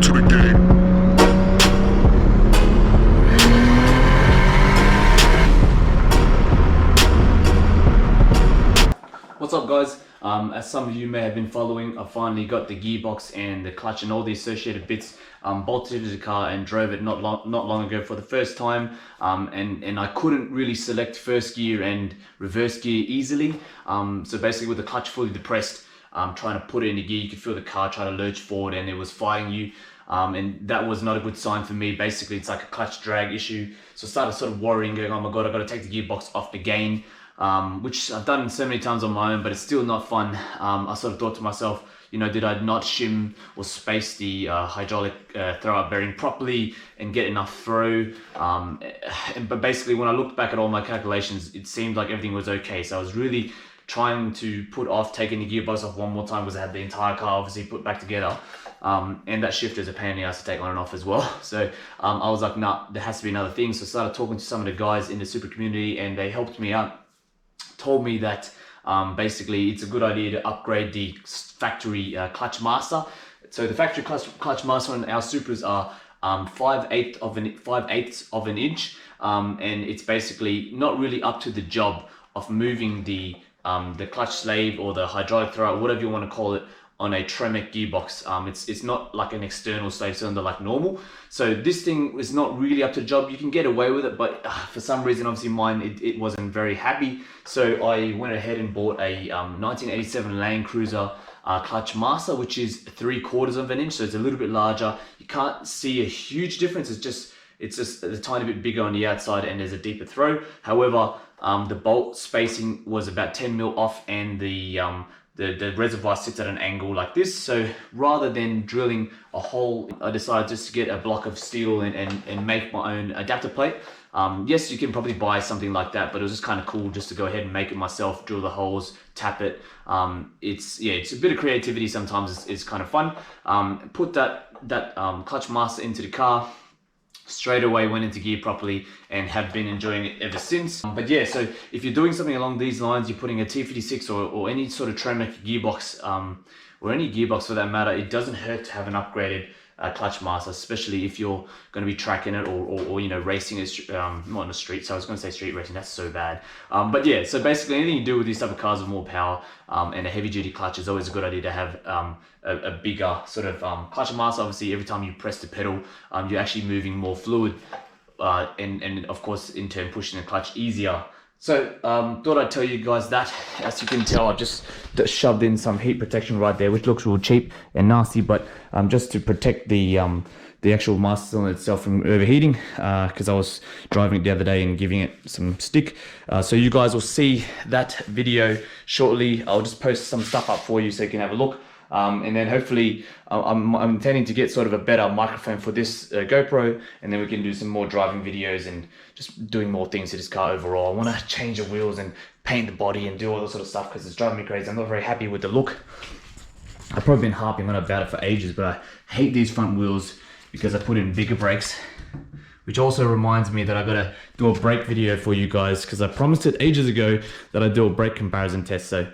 to the game. What's up, guys? As some of you may have been following, I finally got the gearbox and the clutch and all the associated bits bolted into the car and drove it not long ago for the first time. And I couldn't really select first gear and reverse gear easily. So basically with the clutch fully depressed, trying to put it into gear, you could feel the car try to lurch forward and it was fighting you. And that was not a good sign for me. Basically, it's like a clutch drag issue. So I started sort of worrying, going, oh my God, I've got to take the gearbox off the gain. Which I've done so many times on my own, but it's still not fun. I sort of thought to myself, you know, did I not shim or space the hydraulic throw-up bearing properly and get enough throw? But basically, when I looked back at all my calculations, it seemed like everything was okay. So I was really trying to put off taking the gearbox off one more time because I had the entire car obviously put back together. And that shifter is a pain in the ass to take on and off as well. So I was like, nah, there has to be another thing. So I started talking to some of the guys in the Supra community and they helped me out. Told me that basically it's a good idea to upgrade the factory clutch master. So the factory clutch master on our Supras are 5/8 of an inch, and it's basically not really up to the job of moving the clutch slave or the hydraulic throw, whatever you want to call it, on a Tremec gearbox. It's not like an external slave cylinder like normal. So this thing is not really up to the job. You can get away with it, but for some reason, obviously mine, it wasn't very happy. So I went ahead and bought a 1987 LANDCRUISER clutch master, which is 3/4 of an inch. So it's a little bit larger. You can't see a huge difference. It's just a tiny bit bigger on the outside and there's a deeper throw. However, the bolt spacing was about 10 mil off and the reservoir sits at an angle like this. So rather than drilling a hole, I decided just to get a block of steel and make my own adapter plate. Yes, you can probably buy something like that, but it was just kind of cool just to go ahead and make it myself, drill the holes, tap it. It's a bit of creativity sometimes. It's kind of fun. Put that clutch master into the car. Straight away went into gear properly and have been enjoying it ever since. But yeah, so if you're doing something along these lines, you're putting a T56 or any sort of Tremec gearbox, or any gearbox for that matter, it doesn't hurt to have an upgraded clutch master, especially if you're going to be tracking it or you know, racing it, not on the street. So I was going to say street racing, that's so bad. But yeah, so basically anything you do with these type of cars with more power and a heavy duty clutch is always a good idea to have a bigger sort of clutch master. Obviously every time you press the pedal, you're actually moving more fluid and of course in turn pushing the clutch easier. So thought I'd tell you guys that. As you can tell, I've just shoved in some heat protection right there, which looks real cheap and nasty, but just to protect the actual master cylinder itself from overheating, because I was driving it the other day and giving it some stick. So you guys will see that video shortly. I'll just post some stuff up for you so you can have a look. And then hopefully I'm intending to get sort of a better microphone for this GoPro, and then we can do some more driving videos and just doing more things to this car overall. I want to change the wheels and paint the body and do all that sort of stuff because it's driving me crazy. I'm not very happy with the look. I've probably been harping on about it for ages, but I hate these front wheels because I put in bigger brakes, which also reminds me that I gotta do a brake video for you guys because I promised it ages ago that I'd do a brake comparison test. So